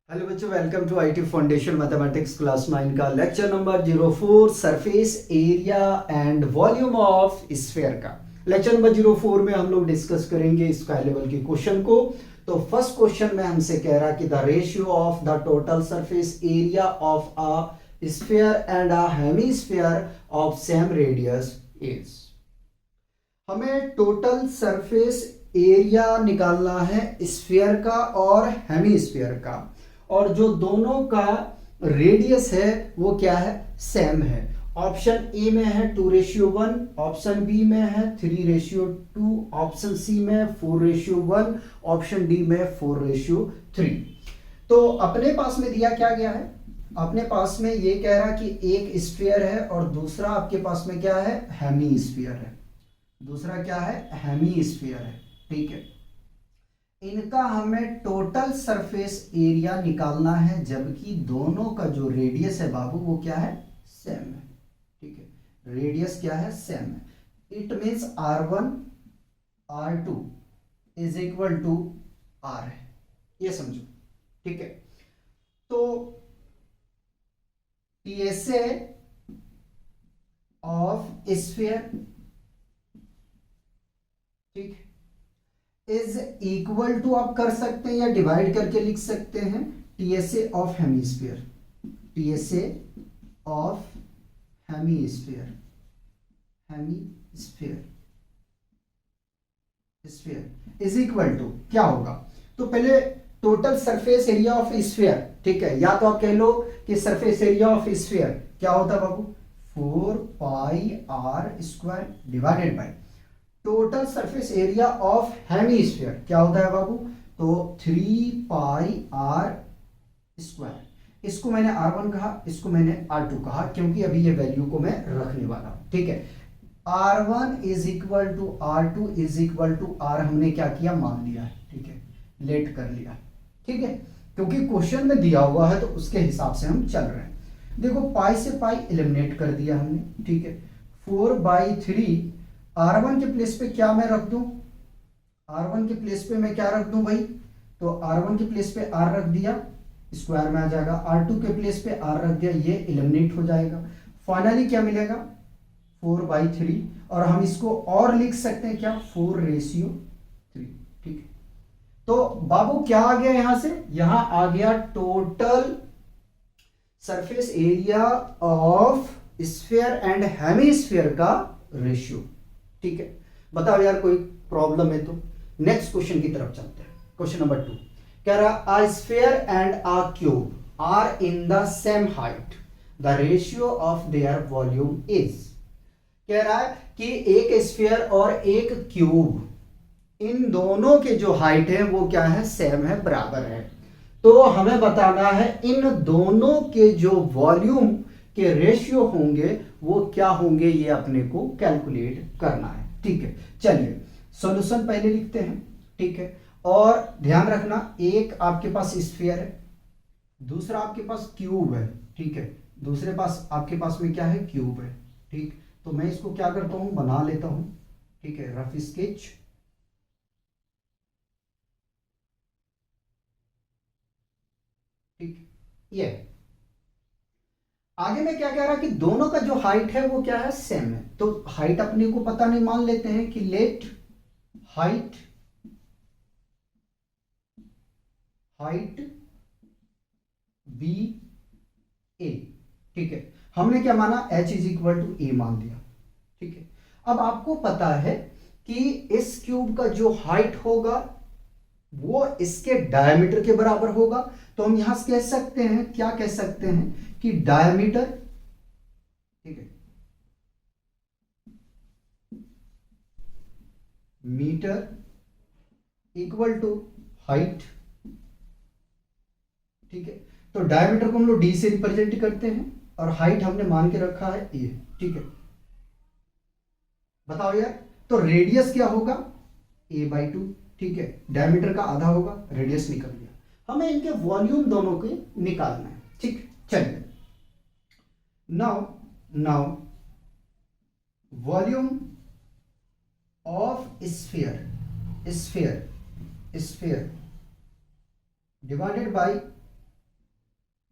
Hello बच्चों, welcome to IT foundation mathematics class 9 का lecture number 04 surface area and volume of sphere का। Lecture number 04 में हम लोग डिस्कस करेंगे स्क्वायर लेवल के क्वेश्चन को। तो फर्स्ट क्वेश्चन में हमसे कह रहा है कि the ratio of the total surface area of a sphere and a hemisphere of same radius is. हमें टोटल सरफेस एरिया निकालना है स्फीयर का और हेमीस्फीयर का, और जो दोनों का रेडियस है वो क्या है, सेम है। ऑप्शन ए में है 2:1, ऑप्शन बी में है 3:2, ऑप्शन सी में 4:1, ऑप्शन डी में 4:3। तो अपने पास में दिया क्या गया है, अपने पास में ये कह रहा कि एक स्फीयर है और दूसरा आपके पास में क्या है, हेमी स्फीयर है। दूसरा क्या है, हेमी स्फीयर है। ठीक है, इनका हमें टोटल सरफेस एरिया निकालना है, जबकि दोनों का जो रेडियस है बाबू वो क्या है, सेम है। ठीक है, रेडियस क्या है, सेम है। It means R1 R2 is equal to R है, ये समझो। ठीक है, तो PSA ऑफ स्फीयर, ठीक, इज इक्वल टू आप कर सकते हैं या डिवाइड करके लिख सकते हैं TSA of hemisphere. TSA of hemisphere, hemisphere sphere is equal to क्या होगा। तो पहले total surface area of sphere, ठीक है, या तो आप कह लो कि सरफेस एरिया ऑफ स्फीयर क्या होता है बाबू, 4πr² divided by total surface area of hemisphere क्या होता है बाबू, तो 3πr²। इसको मैंने R1 कहा, इसको मैंने R2 कहा, क्योंकि अभी ये वैल्यू को मैं रखने वाला हूं। ठीक है, R1 is equal to R2 is equal to R हमने क्या किया, मान लिया है। ठीक है, लेट कर लिया। ठीक है, क्योंकि क्वेश्चन में दिया हुआ है तो उसके हिसाब से हम चल रहे हैं। देखो, पाई से पाई एलिमिनेट कर दिया हमने। ठीक है, 4/3 R1 के प्लेस पे क्या मैं रख दूं, R1 के प्लेस पे मैं क्या रख दूं भाई, तो R1 के प्लेस पे R रख दिया, स्क्वायर में आ जाएगा। R2 के प्लेस पे R रख दिया, ये एलिमिनेट हो जाएगा। फाइनली क्या मिलेगा, 4/3, और हम इसको और लिख सकते हैं क्या, 4:3। ठीक है, तो बाबू क्या आ गया यहां से, यहां आ गया total surface area of sphere and hemisphere का रेशियो। ठीक है, बताओ यार कोई प्रॉब्लम है तो। नेक्स्ट क्वेश्चन की तरफ चलते हैं। क्वेश्चन नंबर 2 कह रहा, a sphere and a cube are in the same height, the ratio of their volume is. कह रहा है कि एक स्फीयर और एक क्यूब, इन दोनों के जो हाइट है वो क्या है, सेम है, बराबर है। तो हमें बताना है इन दोनों के जो वॉल्यूम के रेशियो होंगे वो क्या होंगे, ये अपने को कैलकुलेट करना है। ठीक है, चलिए सॉल्यूशन पहले लिखते हैं। ठीक है, और ध्यान रखना, एक आपके पास स्फीयर है, दूसरा आपके पास क्यूब है। ठीक है, दूसरे पास आपके पास में क्या है, क्यूब है। ठीक, तो मैं इसको क्या करता हूं, बना लेता हूं। ठीक है, रफ स्केच। ठीक, ये आगे में क्या कह रहा है कि दोनों का जो हाइट है वो क्या है, सेम है। तो हाइट अपने को पता नहीं, मान लेते हैं कि लेट हाइट, हाइट बी ए। ठीक है, हमने क्या माना, h इज इक्वल टू ए मान दिया। ठीक है, अब आपको पता है कि इस क्यूब का जो हाइट होगा वो इसके डायमीटर के बराबर होगा। तो हम यहां से कह सकते हैं, क्या कह सकते हैं कि डायमीटर, ठीक है, मीटर इक्वल टू हाइट। ठीक है, तो डायमीटर को हम लोग डी से रिप्रेजेंट करते हैं और हाइट हमने मान के रखा है ए। ठीक है, बताओ यार, तो रेडियस क्या होगा, a/2। ठीक है, डायमीटर का आधा होगा, रेडियस निकल गया। हमें इनके वॉल्यूम दोनों के निकालना है। ठीक, चलिए, now now volume of sphere, sphere, sphere divided by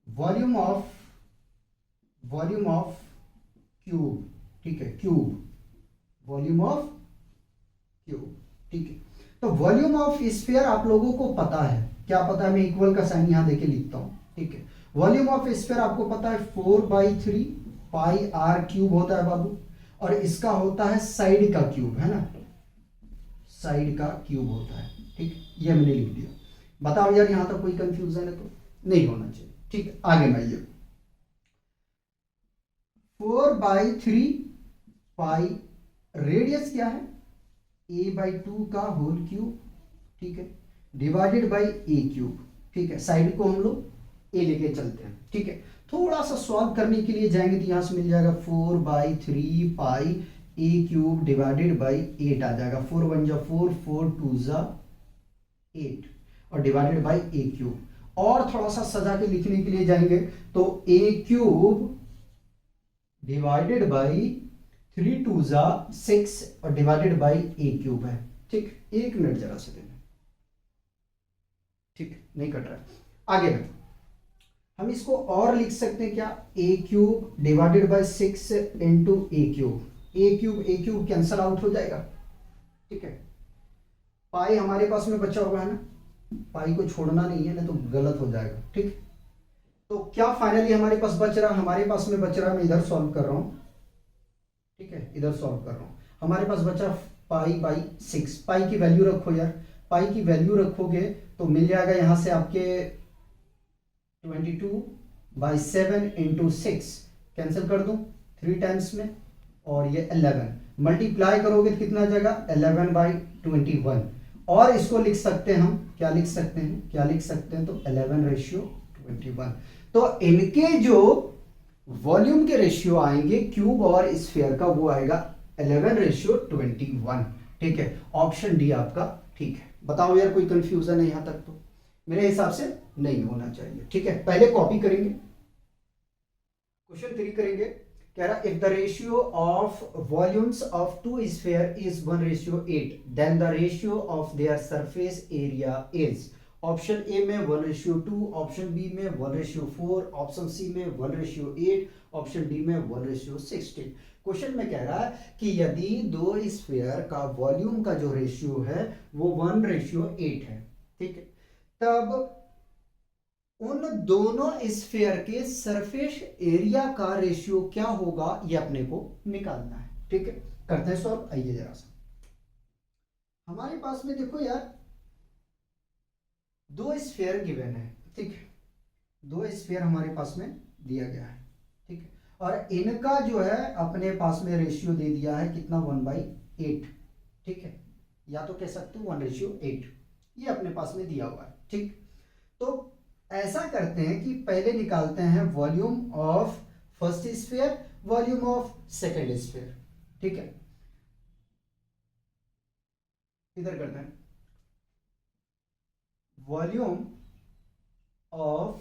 volume of cube, ठीक है, क्यूब, वॉल्यूम ऑफ क्यूब, ठीक है। तो वॉल्यूम ऑफ स्फीयर आप लोगों को पता है, क्या पता है, मैं इक्वल का साइन यहां देके लिखता हूं, ठीक है। वॉल्यूम ऑफ स्फीयर आपको पता है 4/3 पाई आर क्यूब होता है बाबू, और इसका होता है साइड का क्यूब, है ना, साइड का क्यूब होता है, ठीक, ये मैंने लिख दिया। बताओ यार यहां तक कोई कंफ्यूजन है तो? नहीं होना चाहिए, ठीक है। आगे मैं ये 4/3 पाई, रेडियस क्या है, a/2 का होल क्यूब, ठीक है, डिवाइडेड बाई ए क्यूब, ठीक है। साइड को हम लोग ए लेके चलते हैं, ठीक है। थोड़ा सा सॉल्व करने के लिए जाएंगे तो यहां से मिल जाएगा 4/3 पाई ए क्यूब डिवाइडेड बाई 8 आ जाएगा, 4 1 जा 4, 4 2 जा 8, और डिवाइडेड बाई ए क्यूब। और थोड़ा सा सजा के लिखने के लिए जाएंगे तो ए क्यूब डिवाइडेड बाई 3 2 जा 6 और डिवाइडेड बाई ए क्यूब है, ठीक। एक मिनट जरा से देना, ठीक, नहीं कट रहा है। आगे में हम इसको और लिख सकते हैं क्या, a cube divided by 6 into a cube, a cube cancel out हो जाएगा, ठीक है। पाई हमारे पास में बचा हुआ है ना, पाई को छोड़ना नहीं है, ना तो गलत हो जाएगा, ठीक। तो क्या फाइनली हमारे पास बच रहा है, हमारे पास में बच रहा है, मैं इधर सॉल्व कर रहा हूं, ठीक है, इधर सॉल्व कर रहा हूं। हमारे पास बचा पाई/6, पाई की वैल्यू रखो यार, पाई की वैल्यू रखोगे तो मिल जाएगा यहां से आपके 22/7 इंटू 6, कैंसिल कर दूं 3 टाइम्स में, और ये 11 मल्टीप्लाई करोगे तो कितना आ जाएगा 11/21, और इसको लिख सकते हैं हम, क्या लिख सकते हैं, तो 11/21। तो इनके जो वॉल्यूम के रेशियो आएंगे क्यूब और स्फीयर का, वो आएगा 11/21, ठीक है। ऑप्शन डी आपका ठीक है। बताओ यार कोई कंफ्यूजन है यहां तक? तो मेरे हिसाब से नहीं होना चाहिए, ठीक है। पहले कॉपी करेंगे, क्वेश्चन 3 करेंगे। कह रहा if the ratio of volumes of two sphere is 1/8 then the ratio of their surface area is, option A में 1/2, ऑप्शन बी में 1/4, ऑप्शन सी में 1/8, ऑप्शन डी में 1/16। क्वेश्चन में कह रहा है कि यदि दो स्फीयर का वॉल्यूम का जो रेशियो है वो 1/8 है, ठीक है, तब उन दोनों स्फीयर के सरफेस एरिया का रेशियो क्या होगा, ये अपने को निकालना है, ठीक है। करते हैं सॉल्व, आइए जरा सा। हमारे पास में देखो यार दो स्फीयर गिवन है, ठीक है, दो स्फीयर हमारे पास में दिया गया है, ठीक है, और इनका जो है अपने पास में रेशियो दे दिया है कितना 1/8, ठीक है, या तो कह सकते हो 1/8, ये अपने पास में दिया हुआ है, ठीक। तो ऐसा करते हैं कि पहले निकालते हैं volume of first sphere, volume of second sphere, ठीक है। इधर करते हैं volume of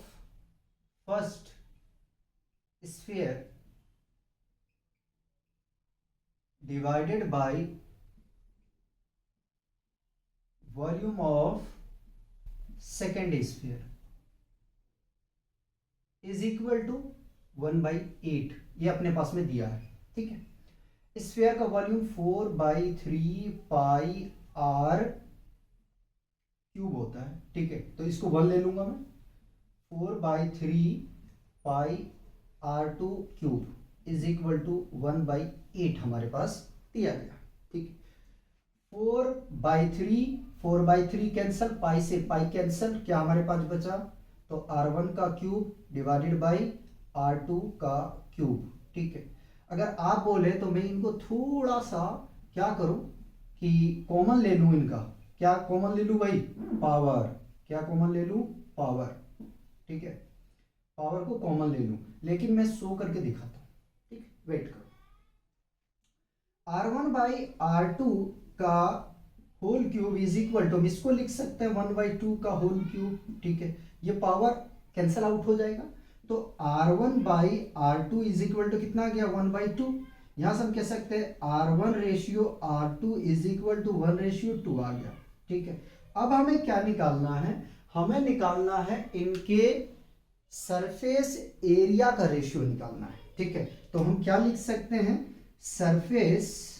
first sphere divided by volume of second sphere is equal to 1/8, ये अपने पास में दिया है, ठीक है। स्फीयर का वॉल्यूम 4/3 पाई आर क्यूब होता है, ठीक है, तो इसको 1 ले लूंगा मैं, 4/3 pi R2 cube is equal to 1/8 हमारे पास दिया गया, ठीक। 4/3 कैंसल, पाई से पाई कैंसल, क्या हमारे पास बचा, तो R1 का क्यूब डिवाइडेड बाई R2 का क्यूब, ठीक है। अगर आप बोले तो मैं इनको थोड़ा सा क्या करूं कि कॉमन ले लूं, इनका क्या कॉमन ले लूं भाई, पावर, क्या कॉमन ले लूं, पावर, ठीक है, पावर को कॉमन ले लूं, लेकिन मैं शो करके दिखाता हूं, ठीक, वेट करो। R1/R2 का whole cube is equal to, इसको लिख सकते हैं 1/2 का होल क्यूब, ठीक है, ये पावर कैंसल आउट हो जाएगा, तो R1/R2 इज इक्वल टू कितना आ गया 1/2, यहां से हम कह सकते हैं R1/R2 इज इक्वल टू 1/2 आ गया, ठीक है। अब हमें क्या निकालना है, हमें निकालना है इनके सरफेस एरिया का रेशियो निकालना है, ठीक है। तो हम क्या लिख सकते हैं, surface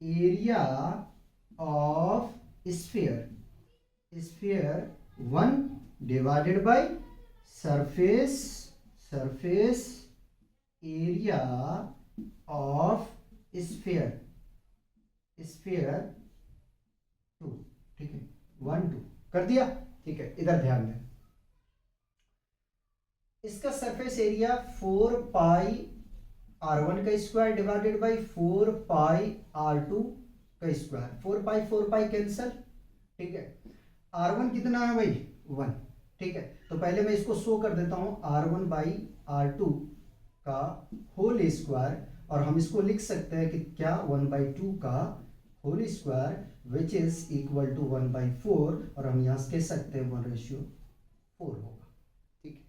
area of sphere 1 divided by surface area of sphere 2, ठीक है, 1 2 कर दिया, ठीक है। इधर ध्यान दें, इसका सरफेस एरिया 4 पाई r1 का square divided by 4 pi r2 का स्क्वायर, 4 पाई कैंसल, ठीक है। r1 कितना है भाई, 1, ठीक है। तो पहले मैं इसको शो कर देता हूं, r1 बाई r2 का होल स्क्वायर, और हम इसको लिख सकते हैं कि क्या 1/2 का whole square which is equal to 1/4, और हम यहां से कह सकते हैं 1/4 होगा, ठीक है।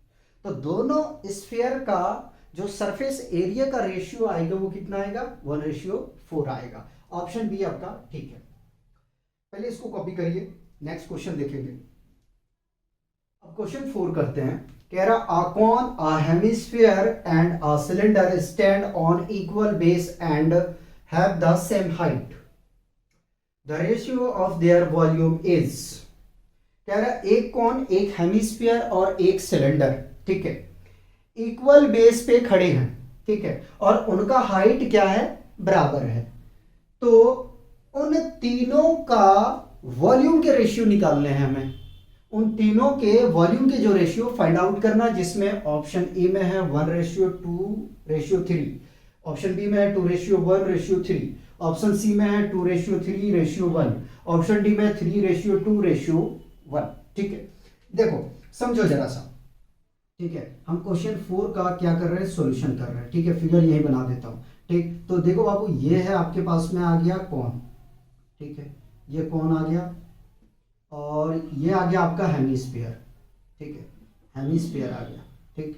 तो दोनों स्फीयर का जो सरफेस एरिया का रेशियो आएगा वो कितना आएगा, 1/4 आएगा। ऑप्शन बी आपका ठीक है। पहले इसको कॉपी करिए, नेक्स्ट क्वेश्चन देखेंगे। अब क्वेश्चन 4 करते हैं, कह रहा upon a hemisphere and a cylinder stand on equal base and have the same height, the ratio of their volume is. कह रहा एक कौन, एक हेमिस्फीयर और एक सिलेंडर, ठीक है, इक्वल बेस पे खड़े हैं, ठीक है, और उनका हाइट क्या है, बराबर है। तो उन तीनों का वॉल्यूम के रेशियो निकालने हैं हमें, उन तीनों के वॉल्यूम के जो रेशियो फाइंड आउट करना, जिसमें ऑप्शन ए में है 1:2:3, ऑप्शन बी में है 2:1:3, ऑप्शन सी में है 2:3:1, ऑप्शन डी में 3:2:1, ठीक है। देखो समझो जरा सा, ठीक है, हम क्वेश्चन 4 का क्या कर रहे हैं, सॉल्यूशन कर रहे हैं, ठीक है। फिगर यही बना देता हूं, ठीक। तो देखो बाबू, ये है आपके पास में आ गया कौन, ठीक है, ये कौन आ गया, और ये आ गया आपका हेमिस्फीयर, ठीक है, हेमिस्फीयर आ गया, ठीक,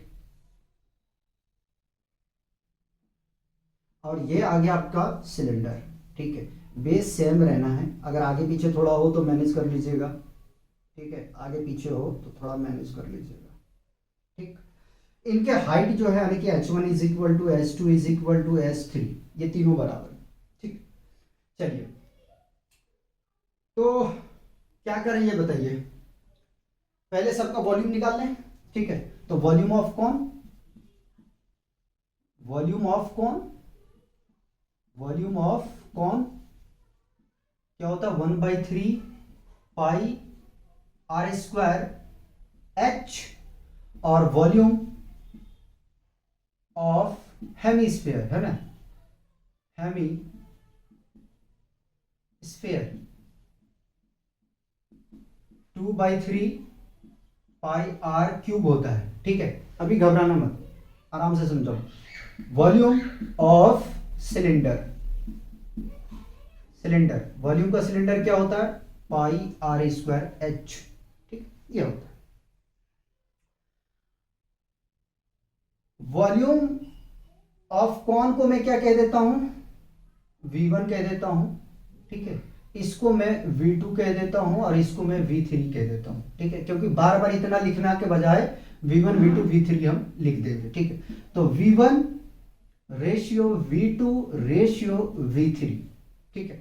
और ये आ गया आपका सिलेंडर, ठीक है। बेस सेम रहना है, अगर आगे पीछे थोड़ा हो तो मैनेज कर लीजिएगा, ठीक है, आगे पीछे हो तो थोड़ा मैनेज कर लीजिएगा, ठीक। इनके हाइट जो है यानी कि h1 is equal to h2 is equal to h3, ये तीनों बराबर है, ठीक। चलिए, तो क्या करें ये बताइए, पहले सबका वॉल्यूम निकाल लें, ठीक है। तो वॉल्यूम ऑफ कौन, क्या होता है, 1/3 पाई r² h, और वॉल्यूम ऑफ हेमिस्फीयर है ना, हेमिस्फीयर 2/3 पाई r³ होता है, ठीक है। अभी घबराना मत, आराम से समझो। वॉल्यूम ऑफ सिलेंडर, वॉल्यूम का सिलेंडर क्या होता है, पाई r² h, ठीक, ये होता है। वॉल्यूम ऑफ कौन को मैं क्या कह देता हूं, V1 कह देता हूं, ठीक है। इसको मैं V2 कह देता हूं और इसको मैं V3 कह देता हूं, ठीक है, क्योंकि बार बार इतना लिखना के बजाय V1 V2 V3 हम लिख देंगे, ठीक है। तो V1 ratio V2 ratio V3, ठीक है।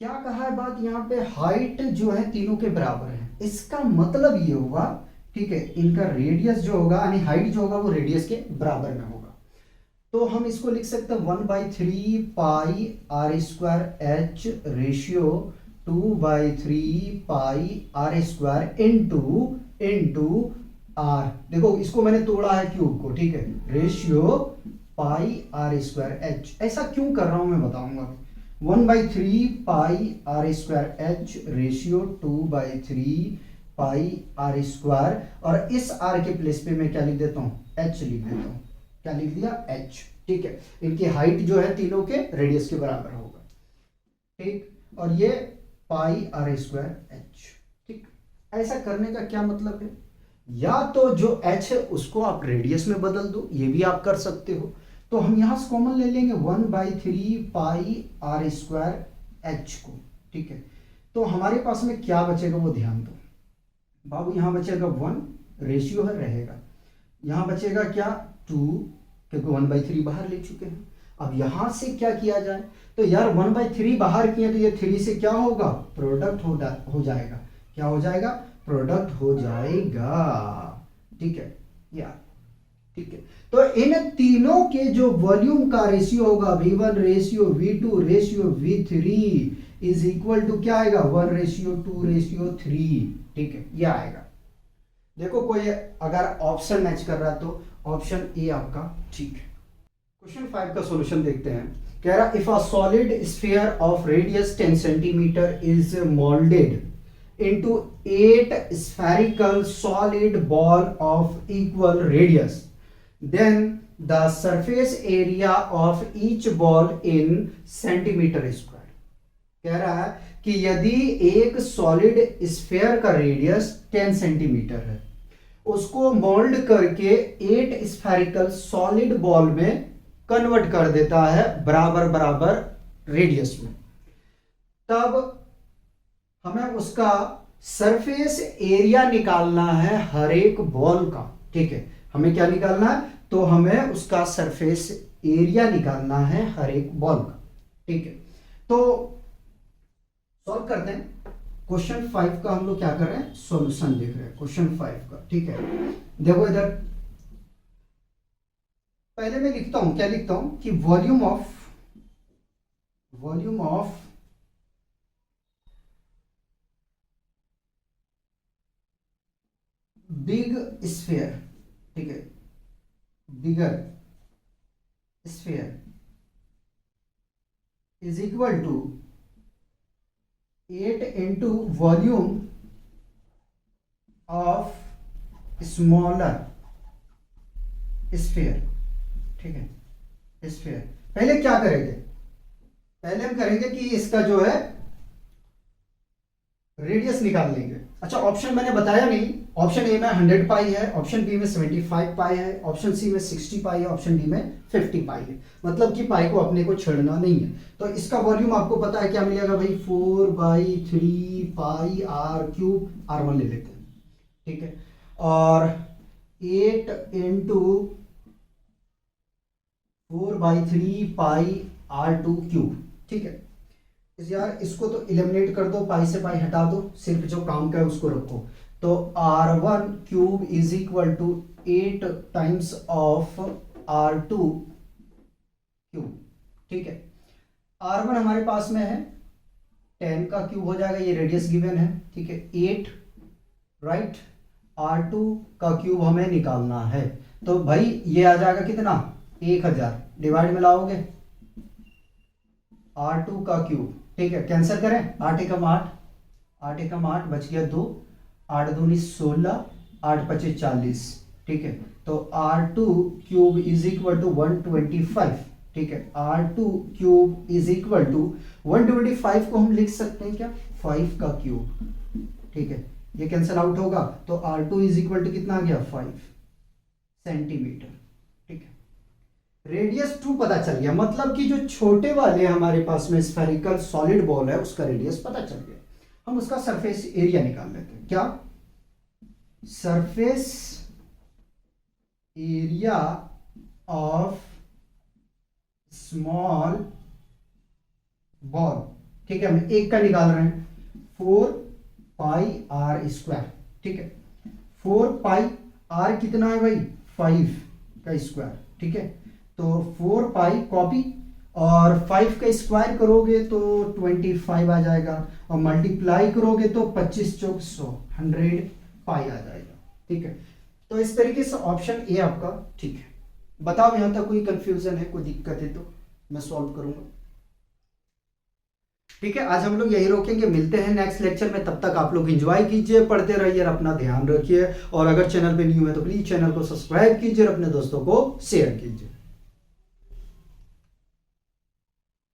क्या कहा है बात, यहां पे हाइट जो है तीनों के बराबर है, इसका मतलब ये होगा, ठीक है, इनका रेडियस जो होगा यानी हाइट जो होगा वो रेडियस के बराबर में होगा। तो हम इसको लिख सकते हैं 1/3 पाई r² h रेशियो 2/3 पाई r² इंटू r। देखो इसको मैंने तोड़ा है क्यूब को, ठीक है, रेशियो पाई r² h। ऐसा क्यों कर रहा हूं मैं बताऊंगा। 1/3 पाई r² h रेशियो 2/3 पाई r², और इस r के प्लेस पे मैं क्या लिख देता हूं, h लिख देता हूं। क्या लिख दिया, h, ठीक है। इनकी हाइट जो है तीनों के रेडियस के बराबर होगा, ठीक, और ये पाई r² h, ठीक। ऐसा करने का क्या मतलब है, या तो जो h है उसको आप रेडियस में बदल दो, ये भी आप कर सकते हो। तो हम यहां से कॉमन ले लेंगे 1/3 पाई r² h को, ठीक है। तो हमारे पास में क्या बचेगा वो ध्यान दो, बाबू यहाँ बचेगा 1, रेशियो है रहेगा, यहाँ बचेगा क्या 2, क्योंकि 1/3 बाहर ले चुके हैं। अब यहाँ से क्या किया जाए, तो यार 1/3 बाहर किए तो ये 3 से क्या होगा, प्रोडक्ट हो जाएगा। क्या हो जाएगा, प्रोडक्ट हो जाएगा। ठीक है यार, ठीक है। तो इन तीनों के जो वॉल्यूम का रेशियो होगा V1 ratio V2 ratio V3 is equal to क्या आएगा, 1:2:3। ठीक है, ये आएगा। देखो कोई अगर ऑप्शन मैच कर रहा तो ऑप्शन ए आपका ठीक है। क्वेश्चन 5 का सॉल्यूशन देखते हैं। कह रहा if a solid sphere of radius 10 centimetre is moulded into 8 spherical solid ball of equal radius, then the surface area of each ball in centimeter square। कह रहा है कि यदि एक सॉलिड स्फीयर का रेडियस 10 सेंटीमीटर है, उसको मोल्ड करके 8 स्फेरिकल सॉलिड बॉल में कन्वर्ट कर देता है बराबर बराबर रेडियस में, तब हमें उसका सरफेस एरिया निकालना है हर एक बॉल का। ठीक है, हमें क्या निकालना है, तो हमें उसका सरफेस एरिया निकालना है हर एक बॉल का। ठीक है, तो सॉल्व करते हैं। क्वेश्चन 5 का हम लोग क्या कर रहे हैं, सॉल्यूशन देख रहे हैं क्वेश्चन 5 का। ठीक है, देखो इधर पहले मैं लिखता हूं, क्या लिखता हूं कि वॉल्यूम ऑफ बिग स्फीयर, ठीक है, bigger sphere is equal to 8 into volume of smaller sphere. ठीक है, स्फीयर पहले क्या करेंगे, पहले हम करेंगे कि इसका जो है रेडियस निकाल लेंगे। अच्छा, ऑप्शन मैंने बताया नहीं, ऑप्शन ए में 100 पाई है, ऑप्शन बी में 75 पाई है, ऑप्शन सी में 60 पाई है, ऑप्शन डी में 50 पाई है। मतलब कि पाई को अपने को छेड़ना नहीं है। तो इसका वॉल्यूम आपको पता है क्या मिलेगा भाई, 4/3 पाई r³ r1 ले लेते हैं। ठीक है, और 8 इंटू 4/3 पाई r2³। ठीक है यार, इसको तो एलिमिनेट कर दो, पाई से पाई हटा दो, सिर्फ जो काम का है उसको रखो। तो r1³ is equal to 8 times of r2³। ठीक है, r1 हमारे पास में है 10 का क्यूब हो जाएगा, ये रेडियस गिवन है। ठीक है, 8 राइट, r2 का क्यूब हमें निकालना है। तो भाई ये आ जाएगा कितना, 1000, डिवाइड में लाओगे r2 का क्यूब। ठीक है, कैंसिल करें, 8 एकम 8, 8 एकम 8 बच गया 2, 8 दूनी 16, 8 पचे 40। ठीक है, तो r2³ इज इक्वल टू 125। ठीक है, r2³ इज इक्वल टू 125 को हम लिख सकते हैं क्या, 5 का क्यूब। ठीक है, ये कैंसिल आउट होगा, तो r2 इज इक्वल टू कितना आ गया, 5 सेंटीमीटर। ठीक है, रेडियस 2 पता चल गया, मतलब कि जो छोटे वाले हमारे पास में स्फेरिकल सॉलिड बॉल है उसका रेडियस पता चल गया। हम उसका सरफेस एरिया निकाल लेते हैं। क्या, surface area of small ball. ठीक है, हम एक का निकाल रहे हैं, 4πr²। ठीक है, 4πr कितना है भाई, 5 का स्क्वायर। ठीक है, तो 4π कॉपी और 5 का स्क्वायर करोगे तो 25 आ जाएगा, और मल्टीप्लाई करोगे तो 25 चौक 100, 100 पाई आ जाएगा। ठीक है, तो इस तरीके से ऑप्शन ए आपका ठीक है। बताओ यहां तक कोई कंफ्यूजन है, कोई दिक्कत है तो मैं सॉल्व करूंगा। ठीक है, आज हम लोग यही रोकेंगे, मिलते हैं नेक्स्ट लेक्चर में। तब तक आप लोग एंजॉय कीजिए, पढ़ते रहिए और अपना ध्यान रखिए। और अगर चैनल पे न्यू है तो प्लीज चैनल को सब्सक्राइब कीजिए और अपने दोस्तों को शेयर कीजिए।